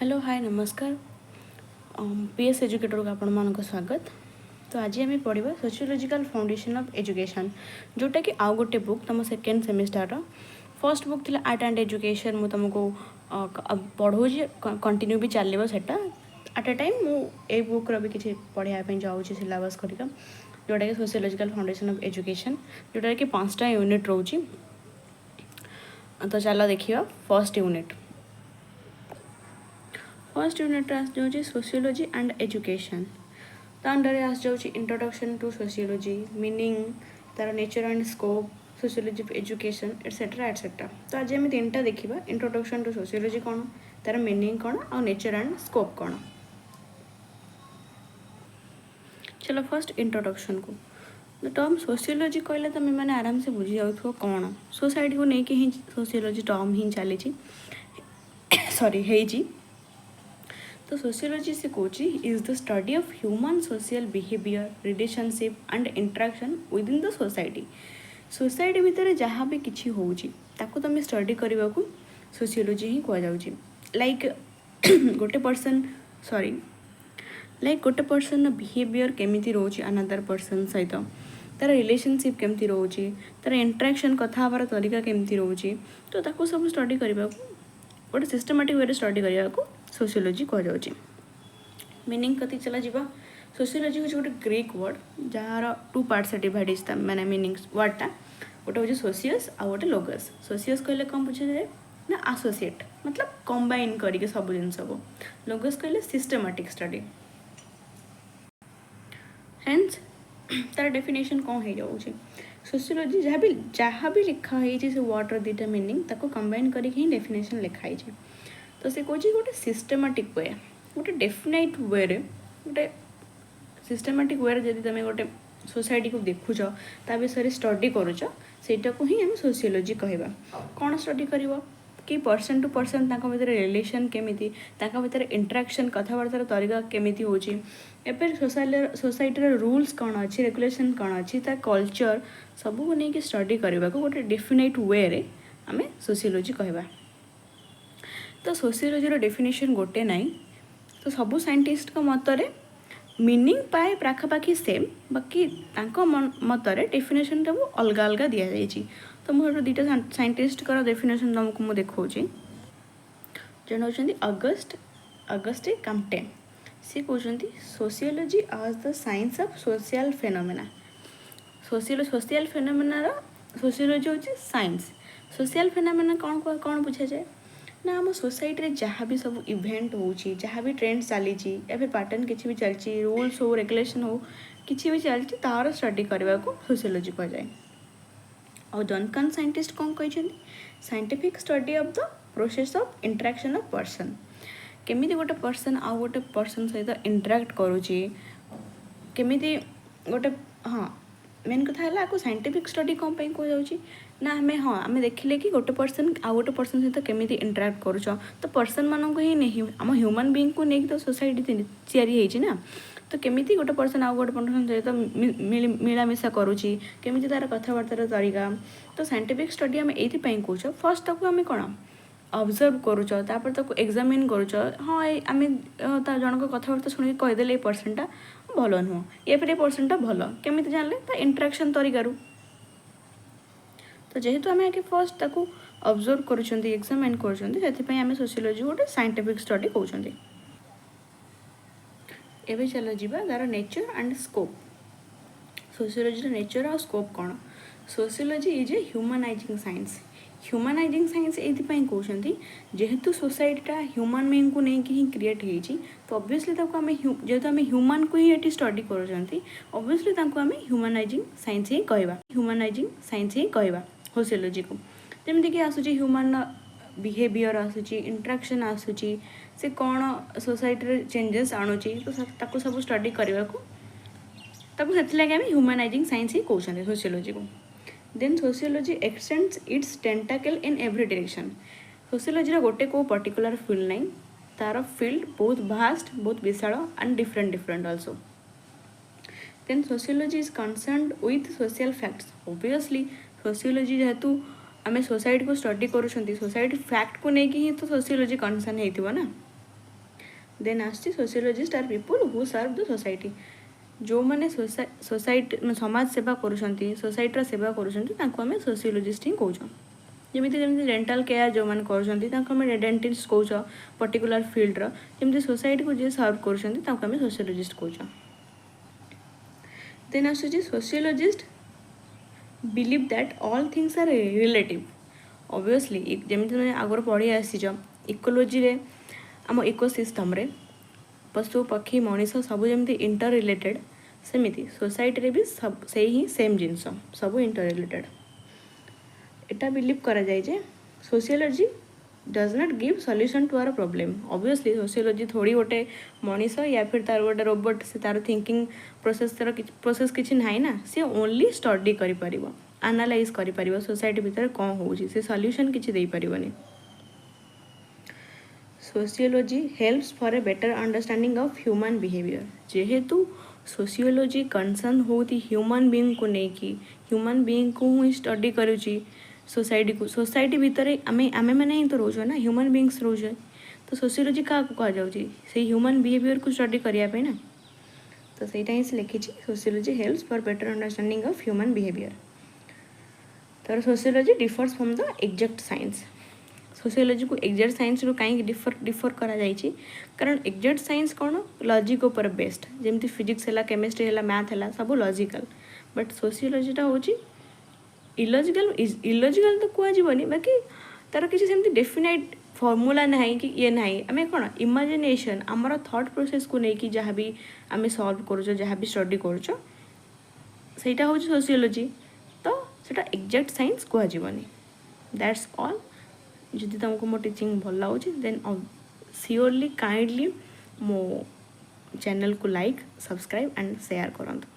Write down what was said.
Hello hi नमस्कार PS educator को आपण मान स्वागत। तो आज आम पढ़ा सोशियोलॉजिकल फाउंडेशन ऑफ एजुकेशन जोटा कि आउ गोटे बुक तुम सेकेंड सेमिस्टर फर्स्ट बुक थी आर्ट एंड एजुकेशन मु तुमको पढ़ाऊँ कंटिन्यू भी चलो सेटा एट अ टाइम मु बुक री किसी पढ़ाई जाऊँ सिलेबस करके जोटा कि सोशियोलॉजिकल फाउंडेशन ऑफ एजुकेशन जोटा कि 5टा यूनिट रोचे। तो चलो देखिए फर्स्ट यूनिट आस जाऊँ सोशियोलॉजी एंड एजुकेशन। तो अंडर आस जाऊँ इंट्रोडक्शन टू सोशियोलॉजी मीनिंग तार nature and scope sociology of education etcetera etcetera. तो आज आम 3टा देखा इंट्रोडक्शन टू सोशियोलॉजी कौन तार मीनिंग कौन और नेचर एंड स्कोप कौन। चलो फर्स्ट इंट्रोडक्शन को टर्म सोशियोलॉजी कहले तुम मैंने आराम से बुझी जाऊ कौन सोसाइटी को लेकिन ही सोशियोलॉजी टर्म ही चली सॉरी है। तो सोशियोलॉजी से कौच is the study of human social behaviour relationship and interaction within the society. Society भितर जहाँ भी किसी होची ताको तुम स्टडी करने को सोशियोलॉजी ही कहुच्छी। लाइक गोटे पर्सन गोटे पर्सन बिहेवियर केमिति रोची अनदर पर्सन सहित तार रिलेशनशिप केमती रोची तार इंटरेक्शन कथा हबार तरीका केमती रोची तो ताको सब स्टडी करने को गोटे सिस्टमेटिक वे स्टडी करने को सोशियोलॉजी कहुच्छी। मीनिंग कति चला जा सोशियोलॉजी हूँ गोटे Greek word jar 2 parts divide होता मैंने मीनिंग वर्डटा गोटे हूँ सोशियस आ गोटे लोगस। सोशियस कहले कौन बुझे जाए ना एसोसिएट मतलब कंबाइन करके सब जिन को लोगस कहले सिस्टमेटिक स्टडी। हेन्स तार डेफिनेशन कौन हो जाऊँगी सोशियोलॉजी जहाँ भी लिखाई से वर्डर 2टा मीनिंग ताको कंबाइन करके ही डेफिनेशन लिखाई। तो से कौन गोटे सिस्टमेटिक वे गोटे डेफिनाइट वे गोटे सिस्टमेटिक वे जब तुम गोटे सोसाइटी को देखुच ता विषय स्टडी करुच सेटा को ही आम सोशियोलॉजी कहवा। कौन स्टडी कर कि पर्सन टू पर्सन भीतर रिलेशन केमिति भीतर इंटरेक्शन कथबार्तार तरीका केमिति होची एपर सोसाइटी रूल्स कौन अच्छी रेगुलेशन कौन अच्छी ता कल्चर सबू को लेकिन स्टडी करने को गोटे डेफिनाइट वे रे आम सोशियोलॉजी कहवा। तो सोशियोलॉजी डेफिनेशन गोटे नाई तो सबू साइंटिस्ट को मतरे मीनिंग पाए पाखापाखि सेम बाकी मतरे डेफिनेशन टाक अलग अलग दि जाइए। तो मुझे 2टा साइंटिस्ट का डेफिनेशन तुमको मुझे देखी जन होती अगस्टे काम्पटे सी कहते सोशियोलॉजी आज the science of social phenomena. Social phenomena sociology हूँ साइंस सोशल फेनोमेना कौन कौन बुझा जाए ना आम सोसाइटी जहाँ भी सब इवेंट हो जहाँ भी ट्रेंड चली पैटर्न किसी भी चलती रूल्स हो रेगुलेशन हो किसी भी चलती तार स्टडी करने को सोशियोलॉजी कह जाए। और डनकन साइंटिस्ट कौन कहते scientific study of the process of interaction of person केमिति गोटे पर्सन आउ गोटे पर्सन सहित इंटरेक्ट करुच्ची केमिति गोटे हाँ मेन कथा है आपको साइंटिफिक स्टडी कौन पे कह जाऊँगी ना आम देखिले कि गोटे पर्सन आउ गोटे पर्सन सहित केमिति इंटरेक्ट करुच तो पर्सन मानक ही नहीं आम ह्यूमन बीइंग को लेकिन तो सोसाइटी तैयारी ना तो केमिति गोटे पर्सन आउ गोटे पर्सन सहित मिलामिशा करुच्ची केमिति तार कथबार्तार तरीका तो साइंटिफिक स्टडी आम ये कौच फर्स्ट ताको आम कौन ऑब्जर्व करुच तापर ताको एग्जामिन करुच हाँ आम जनक कथबार्ता शुणी कहीदेले ये पर्सनटा भल नुह ये फिर ये पर्सनटा भल केमिति जानले ता इंटरेक्शन तरीकू। तो जेहेतु आम आगे फर्स्ट ताको ऑब्जर्व करुँच एग्जामिन करें सोशियोलॉजी गोटे साइंटिफिक स्टडी कहते। एवं चलो जीवा तार nature and scope sociology nature और स्कोप कौन sociology is a humanising science ये कहते जेहेतु सोसाइटीटा ह्यूमन बीइंग को लेकिन ही क्रिएट होती तो ऑब्वियसली जेहेतु आम ह्यूमन को ही ये स्टडी कर ऑब्वियसली आम ह्यूमनाइजिंग साइंस ही कहवा सोशियोलॉजी को जमीक आसूँ ह्यूमन बिहेवियर आसूँ इंटरेक्शन आसूँ से कौन सोसाइटी चेंजेस आणुची तो सब स्टडी करने को से आम ह्यूमनाइजिंग साइंस ही कहते सोशियोलॉजी को। Then sociology extends its tentacle in every direction sociology गोटे को पर्टिकुलर फील्ड नहीं तार फील्ड बहुत भास्ट बहुत विशाल and different also. Then sociology is concerned with social facts obviously sociology जेहेतु आम सोसाइटी को स्टडी करुँच सोसाइटी फैक्ट को लेकिन ही तो सोशियोलॉजी कंसर्न होना देन आसछि sociologist are people who serve the society. जो मैंने सोसाइटी समाज सेवा करुँच सोसाइटर सेवा करुँच आम सोशियोलॉजिस्ट ही कौच। जमी जमी डेंटाल केयर जो मैंने करें डेंटिस्ट कौच पर्टिकुलर फिल्डर जमी सोसाइटी को जी सर्व करें सोशियोलॉजिस्ट कौच। देन आसुची sociologist believe that all things are relative. Obviously जमी तुम आगर पढ़ी आसीच इकोलोजी रे आम इकोसिस्टम रे पशु पक्षी मनीष सब जमी इंटर रिलेटेड सेमिति सोसाइटी रे भी सब से ही सेम जिनस सब इंटर रिलेटेड। एटा बिलीव करा जाए जे sociology does not give solution to our problem. Obviously sociology थोड़ी गोटे मनीष या फिर तार गोटे रोबोट से तार थिंकिंग प्रोसेस किसी ना ना सी ओनली स्टडी कर एनालाइज कर सोसाइटी भितर कौन हो सॉल्यूशन किसी दे पारिबनी। Sociology helps for a better understanding of human behaviour. जेहेतु सोशियोलॉजी कंसर्न होती ह्यूमन बीइंग को लेकिन ह्यूमन बीइंग को ही स्टडी करुची सोसाइटी को सोसाइटी भितर आमे आमे मैंने ही तो रोचे ना ह्यूमन बीइंग्स रोचे तो सोशियोलॉजी क्या कह जाऊँगी से ह्यूमन बिहेवियर को स्टडी करने ना तो सहीटा ही लिखी sociology helps for better understanding of human behaviour. तो sociology differs from the exact science. Sociology को एग्जैक्ट साइंस रू कहीं डिफर करा जाइए कारण एग्जैक्ट साइंस कौन लॉजिक ऊपर बेस्ड जमी फिजिक्स है केमिस्ट्री है मैथ है सब लॉजिकल बट सोशियोलॉजीटा हूँ इलॉजिकल तो कहनी बाकी तार किसी सेमती डेफिनाइट फॉर्मूला ना कि ये ना आम कौन इमेजिनेशन आमर थॉट प्रोसेस को लेकिन जहाँ भी आम सॉल्व करुच जहाँ भी स्टडी करुच सेटा हूँ सोशियोलॉजी तो सेटा एग्जैक्ट साइंस कहनी। That's all. जदि तुमको मो टीचिंग भल लगे देन सियोरली काइंडली मो चैनल को लाइक सब्सक्राइब एंड शेयर करंतु।